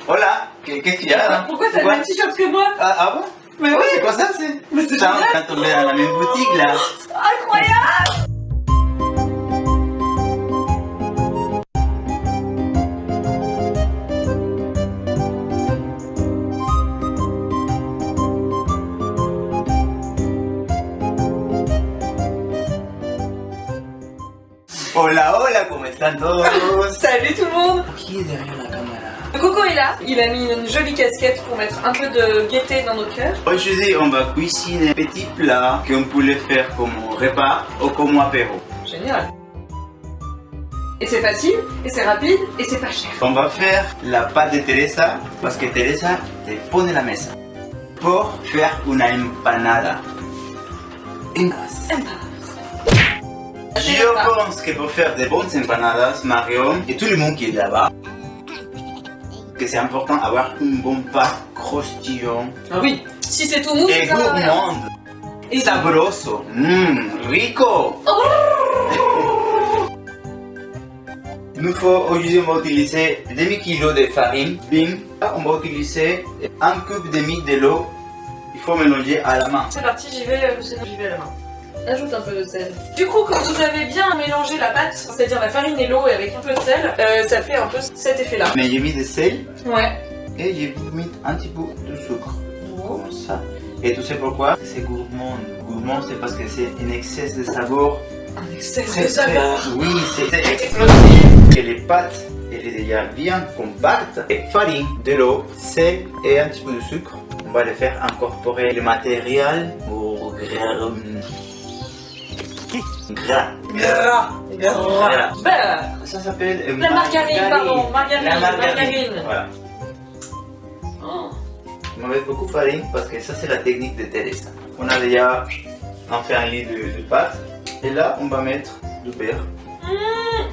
Hola, qu'est-ce qu'il y a là? Pourquoi t'as le même t-shirt que moi? Ah bon? Mais Ouais, oui. c'est quoi ça? C'est Mais c'est Putain, génial. on est tombé dans la même boutique là. Incroyable. Hola, hola, ¿cómo están todos? Salut tout le monde. Qui est derrière la caméra? Coco est là, il a mis une jolie casquette pour mettre un peu de gaieté dans nos cœurs. Aujourd'hui, on va cuisiner un petit plat qu'on pourrait faire comme repas ou comme apéro. Génial. Et c'est facile, et c'est rapide, et c'est pas cher. On va faire la pâte de Teresa parce que Teresa te pone la mesa pour faire una empanada. Je pense que pour faire de bonnes empanadas, Marion et tout le monde qui est là-bas, que c'est important d'avoir une bonne pâte croustillant Ah oui, si c'est tout mou, et ça va rien. gourmande, Et sabroso, rico. Nous faut aujourd'hui on va utiliser demi-kilo de farine. Bim, on va utiliser un cube demi de l'eau. Il faut mélanger à la main. c'est parti, j'y vais à la main. Ajoute un peu de sel. Du coup, quand vous avez bien mélangé la pâte, c'est-à-dire la farine et l'eau avec un peu de sel, ça fait un peu cet effet-là. Mais j'ai mis du sel Ouais. et j'ai mis un petit peu de sucre. Comme ça. Et tu sais pourquoi? C'est gourmand. Gourmand, c'est parce que c'est un excès de saveur. Un excès Très, de saveur. oui, c'est explosif. Et les pâtes, elle est déjà bien compacte. Et farine, de l'eau, sel et un petit peu de sucre. On va les faire incorporer le matériel au gras. Beurre. Ça s'appelle La margarine, pardon. Margarine. La margarine. Margarine. Voilà. Oh. On met beaucoup de farine parce que ça c'est la technique de Teresa. On a déjà fait un lit de pâte. Et là, on va mettre du beurre.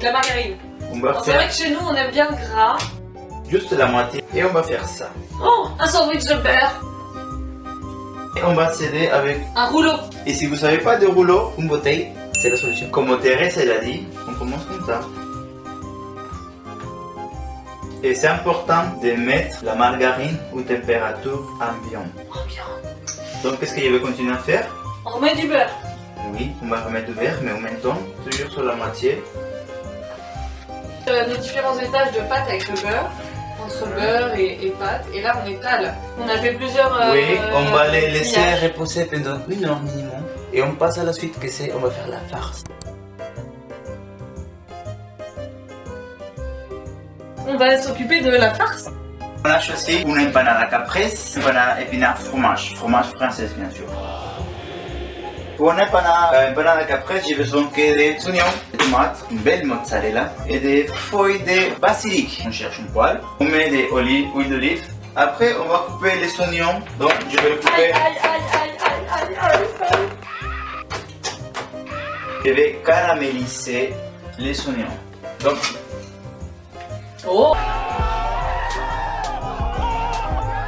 La margarine. On va Alors, c'est vrai faire que chez nous, on aime bien le gras. juste la moitié. Et on va faire ça. Oh, un sandwich de beurre. Et on va s'aider avec. Un rouleau. Et si vous savez pas de rouleau, une bouteille, c'est la solution. Comme Thérèse elle a dit, on commence comme ça. Et c'est important de mettre la margarine aux températures ambiante. Donc qu'est-ce que je vais continuer à faire? On remet du beurre. Oui, on va remettre du beurre, mais en même temps, toujours sur la moitié. Nos différents étages de pâte avec le beurre. Entre beurre et pâte. Et là, on étale. On a fait plusieurs. Oui, on va les laisser pliages. reposer pendant 1 heure minimum. Et on passe à la suite, que c'est, on va faire la farce. On va s'occuper de la farce. On a choisi une empanada caprese, une empanada épinard fromage, fromage français bien sûr. Pour une empanada caprese, j'ai besoin que des oignons, des tomates, une belle mozzarella et des feuilles de basilic. On cherche une poêle, on met des huile d'olive. Après, on va couper les oignons, donc je vais les couper. Aïe, aïe, aïe, aïe, aïe, aïe, aïe. Je vais caraméliser les oignons. Donc, Oh.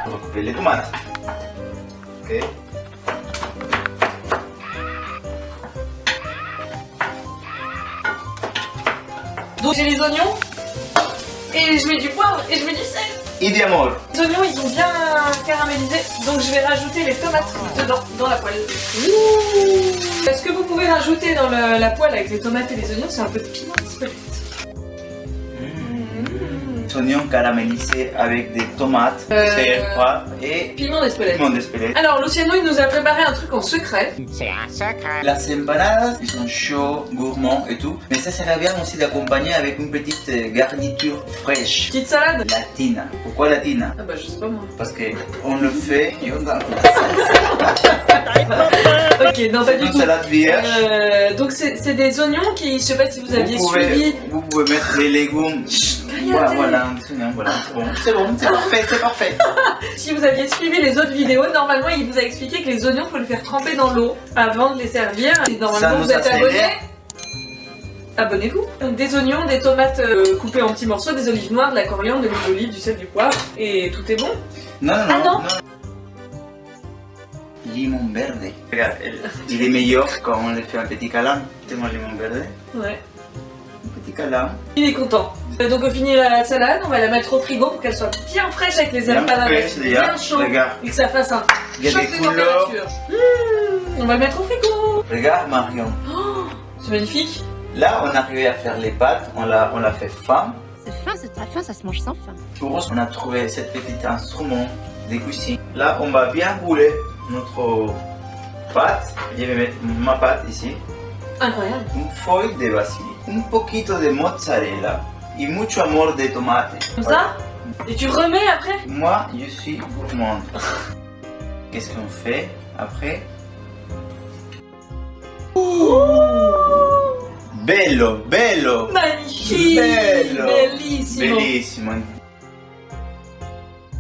on va couper les tomates. Ok. Donc j'ai les oignons. Et je mets du poivre et je mets du sel. Et du amor. Les oignons, ils ont bien caramélisé. Donc je vais rajouter les tomates dedans, dans la poêle. Ce que vous pouvez rajouter dans la poêle avec les tomates et les oignons, c'est un peu de piment d'Espelette. Oignons caramélisés avec des tomates, sel, poivre et Piment d'Espelette. piment d'Espelette. Alors Luciano, il nous a préparé un truc en secret. C'est un secret. Las empanadas, ils sont chauds, gourmands et tout. Mais ça serait bien aussi d'accompagner avec une petite garniture fraîche. Petite salade. Latina. Pourquoi latina? Ah bah je sais pas moi. Parce que on le fait et on garde. Ok, non pas du Une tout. salade vierge. Donc c'est des oignons qui, je sais pas si vous aviez suivi. Vous pouvez mettre les légumes. Voilà, des oignons, voilà, c'est bon, c'est parfait, c'est parfait. Si vous aviez suivi les autres vidéos, normalement il vous a expliqué que les oignons faut les faire tremper dans l'eau avant de les servir. Et Ça normalement nous vous êtes accélère. abonné. Abonnez-vous. Donc des oignons, des tomates coupées en petits morceaux, des olives noires, de la coriandre, de l'huile d'olive, du sel, du poivre et tout est bon. Non, non, Ah non. non. Limon verde. Regarde, il est meilleur quand on le fait un petit câlin. C'est mon limon verde. Ouais. Un petit câlin. Il est content. Donc on finit la salade, on va la mettre au frigo pour qu'elle soit bien fraîche avec les empanadas bien chauds Regarde, et que ça fasse un il y a choc des de couleurs. température. On va le mettre au frigo. Regarde Marion. Oh, c'est magnifique. Là, on a arrivé à faire les pâtes, on l'a fait fin. C'est fin, c'est très fin, ça se mange sans faim. On a trouvé cet petit instrument des cuisines. Là, on va bien rouler notre pâte. Je vais mettre ma pâte ici. Incroyable. Une feuille de basilic, un poquito de mozzarella et mucho amor de tomate. Comme ça. Et tu remets après. Moi, je suis gourmande. Qu'est-ce qu'on fait après? Bello, bello, Magnifique. Bello. Bellissimo. bellissimo.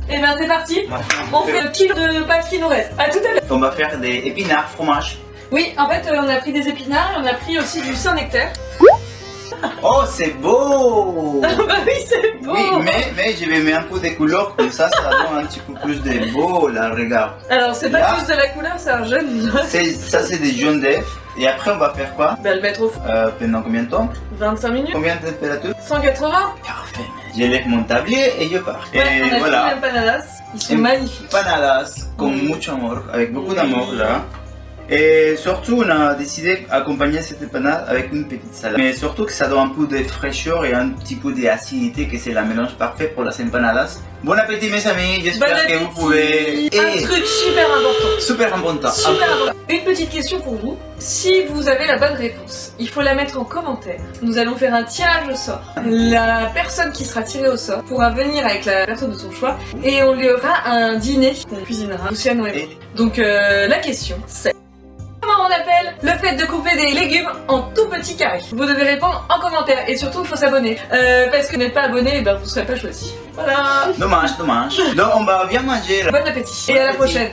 Et ben c'est parti. On fait le kilo de pâtes qui nous reste. À tout à l'heure. On va faire des épinards fromage. Oui, en fait, on a pris des épinards et on a pris aussi du Saint-Nectaire. Oh, c'est beau! Bah oui, c'est beau. Oui, mais je vais mettre un peu de couleur, comme ça donne un petit peu plus de beau, là, regarde. Alors, c'est pas Là. juste de la couleur, c'est un jaune. Ça, c'est des jaunes d'œufs. Et après, on va faire quoi? Bah, le mettre au four. Pendant combien de temps? 25 minutes. Combien de température? 180. Parfait. Je lève mon tablier et je pars. Ouais, et on a fait voilà. les empanadas. Ils sont Em- magnifiques. Panadas con mucho amor, avec beaucoup d'amour là. Et surtout, on a décidé d'accompagner cette empanade avec une petite salade. Mais surtout que ça donne un peu de fraîcheur et un petit peu d'acidité, que c'est la mélange parfait pour las empanadas. Bon appétit mes amis, Bon j'espère que vous appétit. pouvez... Un truc super important. Super important. Super important. Une petite question pour vous. Si vous avez la bonne réponse, il faut la mettre en commentaire. Nous allons faire un tirage au sort. La personne qui sera tirée au sort pourra venir avec la personne de son choix et on lui aura un dîner qu'on cuisinera. Luciano et moi. Donc la question c'est... Comment on appelle le fait de couper des légumes en tout petits carrés? Vous devez répondre en commentaire et surtout il faut s'abonner. Parce que vous n'êtes pas abonné, et ben vous serez pas choisi. Voilà. Dommage, dommage. Donc on va bien manger là. Bon appétit et à la prochaine.